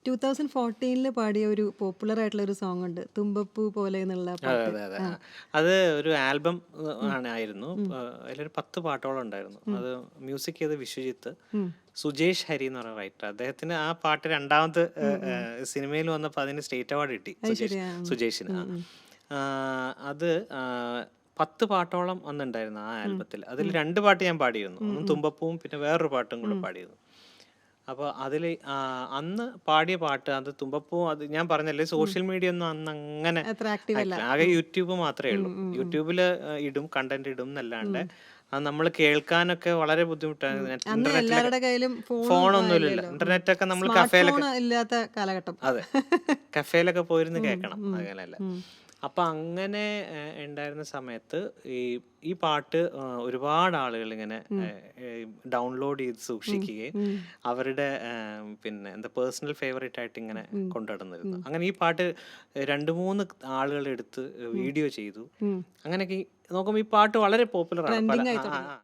2014 പാടിയ ഒരു പോപ്പുലർ ആയിട്ടുള്ള ഒരു സോങ് ഉണ്ട്, തുമ്പപ്പൂ പോലെ എന്നുള്ള അതെ പാട്ട്. അതെ അതെ ആ. അത് ഒരു ആൽബം ആയിരുന്നു. അതിലൊരു 10 പാട്ടോളം ഉണ്ടായിരുന്നു. അത് മ്യൂസിക് ചെയ്ത് വിശ്വജിത്ത്, സുജേഷ് ഹരി എന്ന് പറയുന്ന റൈറ്റർ. അദ്ദേഹത്തിന് ആ പാട്ട് രണ്ടാമത് സിനിമയിൽ വന്നപ്പോൾ അതിന് സ്റ്റേറ്റ് അവാർഡ് കിട്ടി അത് ശരിയാ. സുജേഷിന്. അത് 10 പാട്ടോളം അന്നുണ്ടായിരുന്നു ആ ആൽബത്തിൽ. അതിൽ 2 പാട്ട് ഞാൻ പാടിയിരുന്നു. ഒന്ന് തുമ്പപ്പൂവും പിന്നെ വേറൊരു പാട്ടും കൂടെ പാടിയിരുന്നു. അപ്പോൾ അതിൽ അന്ന് പാടിയ പാട്ട് അത് തുമ്പപ്പൂ. അത് ഞാൻ പറഞ്ഞല്ലേ, സോഷ്യൽ മീഡിയ ഒന്നും അന്ന് അങ്ങനെ അത്ര ആക്റ്റീവ് അല്ല. ആകെ യൂട്യൂബ് മാത്രമേ ഉള്ളൂ. യൂട്യൂബിൽ ഇടും, കണ്ടന്റ് ഇടും എന്നല്ലാണ്ട് അത് നമ്മൾ കേൾക്കാനൊക്കെ വളരെ ബുദ്ധിമുട്ടാണ്. അന്ന് ഇന്റർനെറ്റിലൊക്കെ എല്ലാവരുടെ കയ്യിലും ഫോണും ഫോണൊന്നുമില്ല. ഇല്ലല്ലോ. ഇന്റർനെറ്റൊക്കെ നമ്മൾ സ്മാർട്ട് ഫോൺ കഫേലൊക്കെ, ഇല്ലാത്ത കാലഘട്ടം. അതെ, കഫേലൊക്കെ പോയിരുന്ന് കേൾക്കണം. അങ്ങനെയല്ല. അപ്പം അങ്ങനെ ഉണ്ടായിരുന്ന സമയത്ത് ഈ ഈ പാട്ട് ഒരുപാട് ആളുകൾ ഇങ്ങനെ ഡൗൺലോഡ് ചെയ്ത് സൂക്ഷിക്കുകയും അവരുടെ പിന്നെ എന്താ പേഴ്സണൽ ഫേവറേറ്റ് ആയിട്ട് ഇങ്ങനെ കൊണ്ടുനടന്നിരുന്നു. അങ്ങനെ ഈ പാട്ട് 2-3 ആളുകൾ എടുത്ത് വീഡിയോ ചെയ്തു. അങ്ങനെയൊക്കെ നോക്കുമ്പോൾ ഈ പാട്ട് വളരെ പോപ്പുലർ ആണ്. ട്രെൻഡിങ് ആയി തുടങ്ങി.